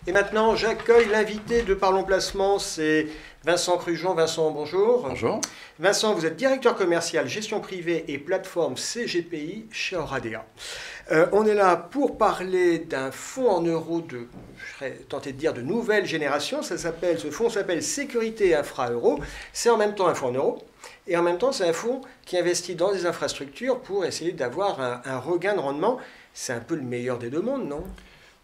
Et maintenant, j'accueille l'invité de Parlons Placement, c'est Vincent Crujon. Vincent, bonjour. Bonjour. Vincent, vous êtes directeur commercial, gestion privée et plateforme CGPI chez Oradea. On est là pour parler d'un fonds en euros de, je serais tenté de dire, de nouvelle génération. Ce fonds s'appelle Sécurité Infra Euro. C'est en même temps un fonds en euros. Et en même temps, c'est un fonds qui investit dans des infrastructures pour essayer d'avoir un regain de rendement. C'est un peu le meilleur des deux mondes, non ?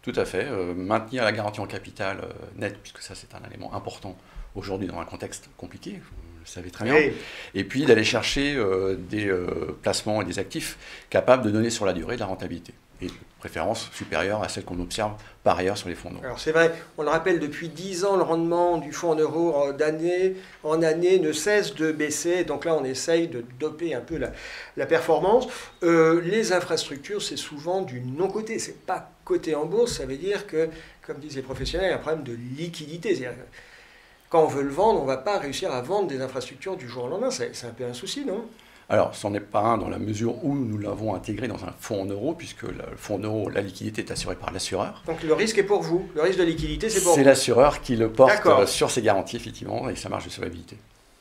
Tout à fait. Maintenir la garantie en capital net, puisque ça c'est un élément important aujourd'hui dans un contexte compliqué, vous le savez très bien. Oui. Et puis d'aller chercher des placements et des actifs capables de donner sur la durée de la rentabilité. Et de préférence supérieure à celle qu'on observe par ailleurs sur les fonds en euros. Alors c'est vrai, on le rappelle, depuis 10 ans, le rendement du fonds en euros d'année en année ne cesse de baisser. Donc là, on essaye de doper un peu la performance. Les infrastructures, c'est souvent du non-coté. C'est pas coté en bourse. Ça veut dire que, comme disent les professionnels, il y a un problème de liquidité. C'est-à-dire que quand on veut le vendre, on ne va pas réussir à vendre des infrastructures du jour au lendemain. C'est un peu un souci, non ? Alors, ce n'en est pas un dans la mesure où nous l'avons intégré dans un fonds en euros, puisque le fonds en euros, la liquidité est assurée par l'assureur. Donc le risque est pour vous. Le risque de liquidité, c'est pour vous. C'est l'assureur qui le porte D'accord. sur ses garanties, effectivement, et sa marge de solvabilité.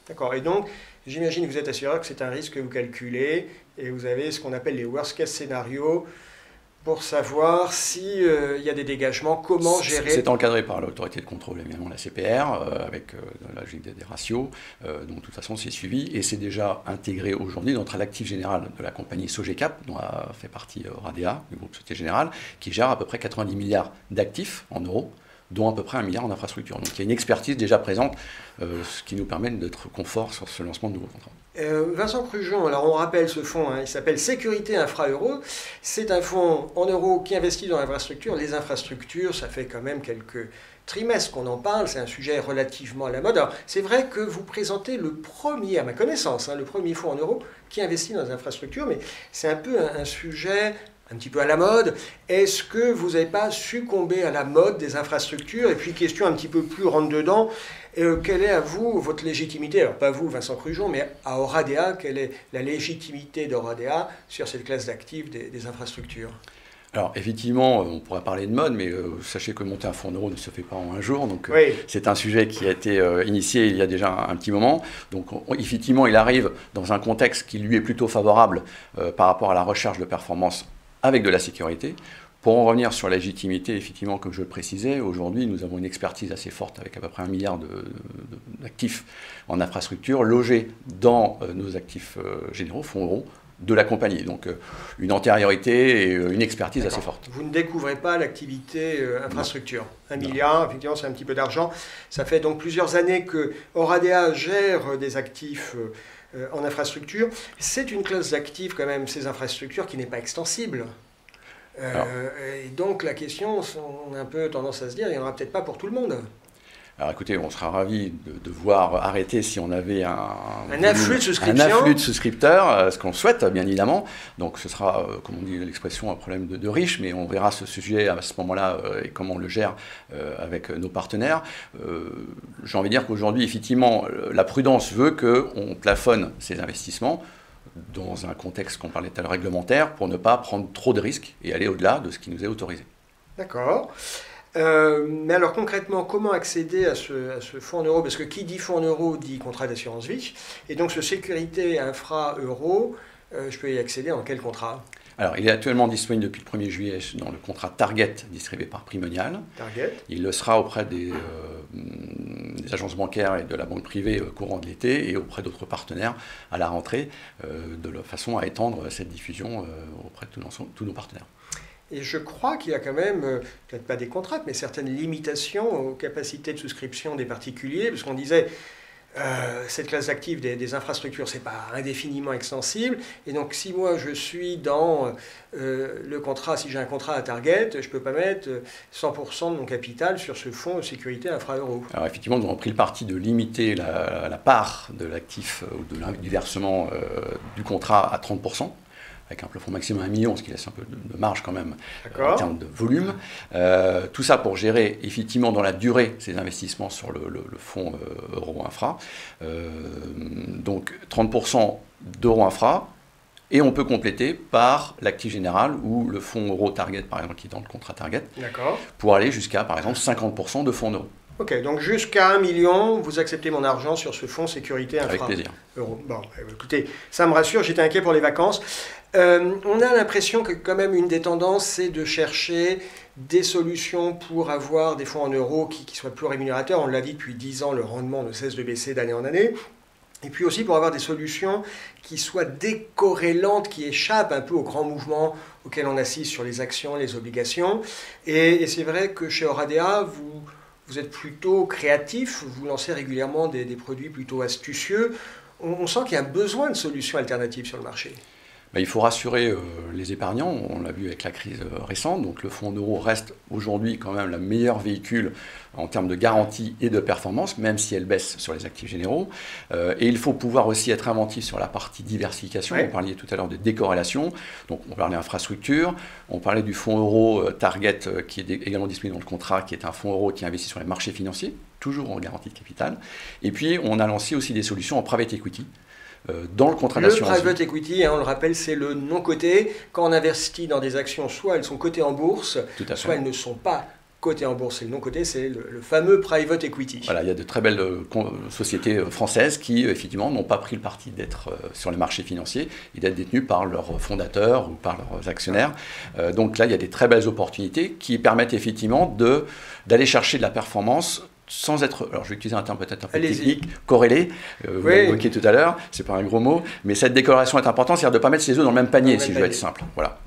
D'accord. Et donc, j'imagine que vous êtes assureur que c'est un risque que vous calculez et vous avez ce qu'on appelle les worst case scénarios pour savoir s'il y a des dégagements, comment gérer. C'est encadré par l'autorité de contrôle, évidemment, la CPR, avec la logique des ratios. Donc, de toute façon, c'est suivi et c'est déjà intégré aujourd'hui dans l'actif général de la compagnie Sogecap, dont a fait partie Oradea, du groupe Société Générale, qui gère à peu près 90 milliards d'actifs en euros, dont à peu près 1 milliard en infrastructure. Donc il y a une expertise déjà présente, ce qui nous permet d'être confort sur ce lancement de nouveaux contrats. Vincent Crujon, alors on rappelle ce fonds, il s'appelle Sécurité Infra Euro. C'est un fonds en euros qui investit dans l'infrastructure. Les infrastructures, ça fait quand même quelques trimestres qu'on en parle, c'est un sujet relativement à la mode. Alors c'est vrai que vous présentez le premier, à ma connaissance, le premier fonds en euros qui investit dans les infrastructures, mais c'est un peu un sujet un petit peu à la mode. Est-ce que vous n'avez pas succombé à la mode des infrastructures? Et puis, question un petit peu plus rentre-dedans, quelle est à vous votre légitimité? Alors, pas vous, Vincent Crujon, mais à Oradea, quelle est la légitimité d'Oradea sur cette classe d'actifs des infrastructures? Alors, effectivement, on pourrait parler de mode, mais sachez que monter un fonds en euros ne se fait pas en un jour. Donc, oui. C'est un sujet qui a été initié il y a déjà un petit moment. Donc, effectivement, il arrive dans un contexte qui lui est plutôt favorable par rapport à la recherche de performance avec de la sécurité. Pour en revenir sur la légitimité, effectivement, comme je le précisais, aujourd'hui, nous avons une expertise assez forte avec à peu près 1 milliard d'actifs en infrastructure logés dans nos actifs généraux, fonds euros, de la compagnie. Donc, une antériorité et une expertise assez forte. Vous ne découvrez pas l'activité infrastructure. Non. 1 milliard, effectivement, c'est un petit peu d'argent. Ça fait donc plusieurs années que Oradea gère des actifs en infrastructure. C'est une classe d'actifs, quand même, ces infrastructures, qui n'est pas extensible. Et donc, la question, on a un peu tendance à se dire, il n'y en aura peut-être pas pour tout le monde. Alors écoutez, on sera ravis de voir arrêter si on avait un afflux de souscription. Un afflux de souscripteurs, ce qu'on souhaite bien évidemment. Donc ce sera, comme on dit l'expression, un problème de riche, mais on verra ce sujet à ce moment-là et comment on le gère avec nos partenaires. J'ai envie de dire qu'aujourd'hui, effectivement, la prudence veut qu'on plafonne ces investissements dans un contexte qu'on parlait tout à l'heure réglementaire pour ne pas prendre trop de risques et aller au-delà de ce qui nous est autorisé. D'accord. Mais alors concrètement, comment accéder à ce fonds en euros? Parce que qui dit fonds en euros dit contrat d'assurance vie. Et donc ce sécurité infra euro, je peux y accéder dans quel contrat? Alors, il est actuellement disponible depuis le 1er juillet dans le contrat Target distribué par Primonial. Target. Il le sera auprès des agences bancaires et de la banque privée courant de l'été et auprès d'autres partenaire à la rentrée, de façon à étendre cette diffusion auprès de tous nos partenaires. Et je crois qu'il y a quand même, peut-être pas des contraintes, mais certaines limitations aux capacités de souscription des particuliers, parce qu'on disait, cette classe d'actifs des infrastructures, c'est pas indéfiniment extensible, et donc si moi je suis dans le contrat, si j'ai un contrat à Target, je peux pas mettre 100% de mon capital sur ce fonds de sécurité infra-euro. Alors effectivement, nous avons pris le parti de limiter la part de l'actif ou du versement du contrat à 30%. Avec un plafond maximum à 1 million, ce qui laisse un peu de marge quand même en termes de volume. Tout ça pour gérer effectivement dans la durée ces investissements sur le fonds Euro Infra. Donc 30% d'Euro Infra Et on peut compléter par l'actif général ou le fonds euro target, par exemple, qui est dans le contrat target, pour aller jusqu'à, par exemple, 50% de fonds en euros. Ok, donc jusqu'à 1 million, vous acceptez mon argent sur ce fonds sécurité infra. Avec plaisir. Bon, écoutez, ça me rassure, j'étais inquiet pour les vacances. On a l'impression que quand même une des tendances, c'est de chercher des solutions pour avoir des fonds en euros qui soient plus rémunérateurs. On l'a dit depuis 10 ans, le rendement ne cesse de baisser d'année en année. Et puis aussi pour avoir des solutions qui soient décorrélantes, qui échappent un peu aux grands mouvements auxquels on assiste sur les actions, les obligations. Et c'est vrai que chez Oradea, vous êtes plutôt créatif, vous lancez régulièrement des produits plutôt astucieux. On sent qu'il y a besoin de solutions alternatives sur le marché. Il faut rassurer les épargnants, on l'a vu avec la crise récente, donc le fonds en euros reste aujourd'hui quand même le meilleur véhicule en termes de garantie et de performance, même si elle baisse sur les actifs généraux. Et il faut pouvoir aussi être inventif sur la partie diversification. On parlait tout à l'heure de décorrélation, donc on parlait d'infrastructure, on parlait du fonds euro Target qui est également disponible dans le contrat, qui est un fonds euro qui investit sur les marchés financiers, toujours en garantie de capital. Et puis on a lancé aussi des solutions en private equity. Dans le contrat d'assurance. Le private equity, on le rappelle, c'est le non coté. Quand on investit dans des actions, soit elles sont cotées en bourse, soit elles ne sont pas cotées en bourse. Et le non coté, c'est le fameux private equity. Voilà, il y a de très belles sociétés françaises qui, effectivement, n'ont pas pris le parti d'être sur les marchés financiers et d'être détenues par leurs fondateurs ou par leurs actionnaires. Donc là, il y a des très belles opportunités qui permettent effectivement d'aller chercher de la performance sans être, alors je vais utiliser un terme peut-être un peu technique, corrélé, vous l'avez évoqué tout à l'heure, c'est pas un gros mot, mais cette décorrélation est importante, c'est-à-dire de ne pas mettre ses œufs dans le même panier, si je veux être simple. Voilà.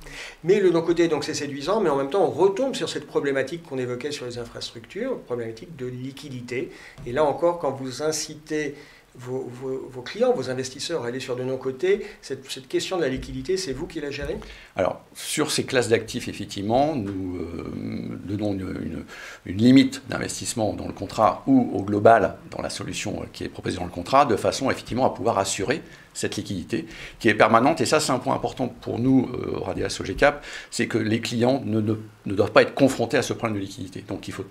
Mais le non-coté, donc c'est séduisant, mais en même temps, on retombe sur cette problématique qu'on évoquait sur les infrastructures, problématique de liquidité. Et là encore, quand vous incitez vos clients, vos investisseurs à aller sur de non-cotés, cette question de la liquidité, c'est vous qui la gérez? Alors, sur ces classes d'actifs, effectivement, nous donnons une limite d'investissement dans le contrat ou au global dans la solution qui est proposée dans le contrat, de façon effectivement à pouvoir assurer cette liquidité qui est permanente. Et ça, c'est un point important pour nous, Oradea Sogecap, c'est que les clients ne doivent pas être confrontés à ce problème de liquidité. Donc, il faut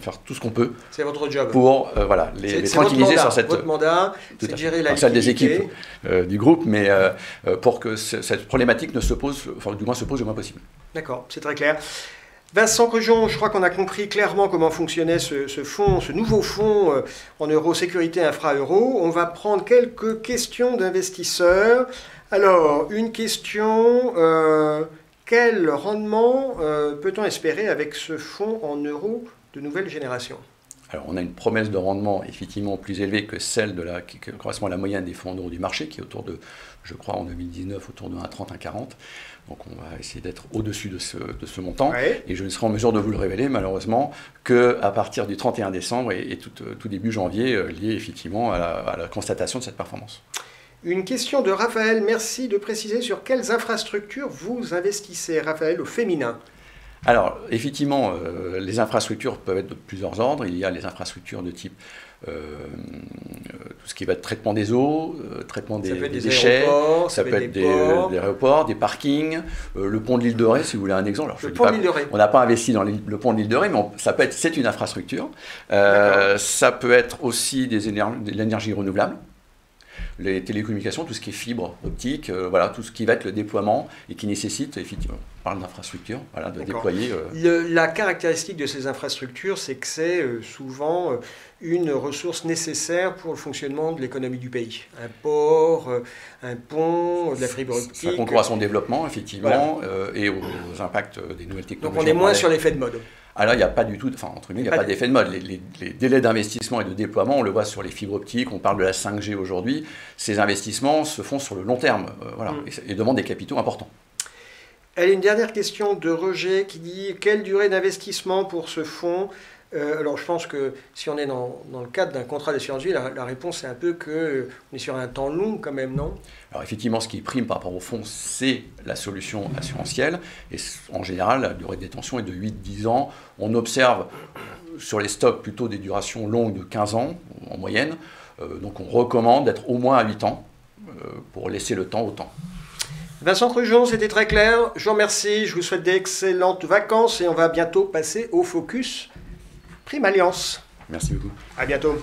faire tout ce qu'on peut. C'est votre job. Pour les tranquilliser sur cette... Votre mandat, c'est de gérer la liquidité. Celle des équipes du groupe, mais pour que cette problématique ne se pose, du moins se pose le moins possible. D'accord, c'est très clair. Vincent Crejon, je crois qu'on a compris clairement comment fonctionnait ce nouveau fonds en euros sécurité infra-euro. On va prendre quelques questions d'investisseurs. Alors, une question, quel rendement peut-on espérer avec ce fonds en euros de nouvelle génération? Alors, on a une promesse de rendement effectivement plus élevée que celle qui correspond à la moyenne des fonds en euros du marché, qui est autour de, je crois, en 2019, autour de 1,30, 1,40. Donc, on va essayer d'être au-dessus de ce montant. Ouais. Et je ne serai en mesure de vous le révéler, malheureusement, qu'à partir du 31 décembre et tout début janvier, lié effectivement à la constatation de cette performance. Une question de Raphaël. Merci de préciser sur quelles infrastructures vous investissez, Raphaël, au féminin. Alors, effectivement, les infrastructures peuvent être de plusieurs ordres. Il y a les infrastructures de type tout ce qui va être traitement des eaux, traitement des déchets, ça peut être des aéroports, des parkings, le pont de l'île de Ré, si vous voulez un exemple. Alors, on n'a pas investi dans le pont de l'île de Ré, mais c'est une infrastructure. Ça peut être aussi de l'énergie renouvelable. Les télécommunications, tout ce qui est fibre optique, voilà, tout ce qui va être le déploiement et qui nécessite, effectivement, on parle d'infrastructure, voilà, de déployer. La caractéristique de ces infrastructures, c'est que c'est souvent une ressource nécessaire pour le fonctionnement de l'économie du pays. Un port, un pont, de la fibre optique. Ça concourt à son développement, effectivement, voilà. Et aux impacts des nouvelles technologies. Donc on est moins sur l'effet de mode. Alors, il n'y a pas du tout, entre guillemets, il n'y a pas d'effet de mode. Les délais d'investissement et de déploiement, on le voit sur les fibres optiques, on parle de la 5G aujourd'hui. Ces investissements se font sur le long terme, voilà, et demandent des capitaux importants. Elle a une dernière question de Roger qui dit « Quelle durée d'investissement pour ce fonds ?» Alors, je pense que si on est dans le cadre d'un contrat d'assurance vie, la réponse est un peu qu'on est sur un temps long quand même, non? Alors, effectivement, ce qui prime par rapport au fonds, c'est la solution assurantielle. Et en général, la durée de détention est de 8-10 ans. On observe sur les stocks plutôt des durations longues de 15 ans en moyenne. Donc, on recommande d'être au moins à 8 ans pour laisser le temps au temps. Vincent Crejon, c'était très clair. Je vous remercie. Je vous souhaite d'excellentes vacances et on va bientôt passer au focus Prime Alliance. Merci beaucoup. À bientôt.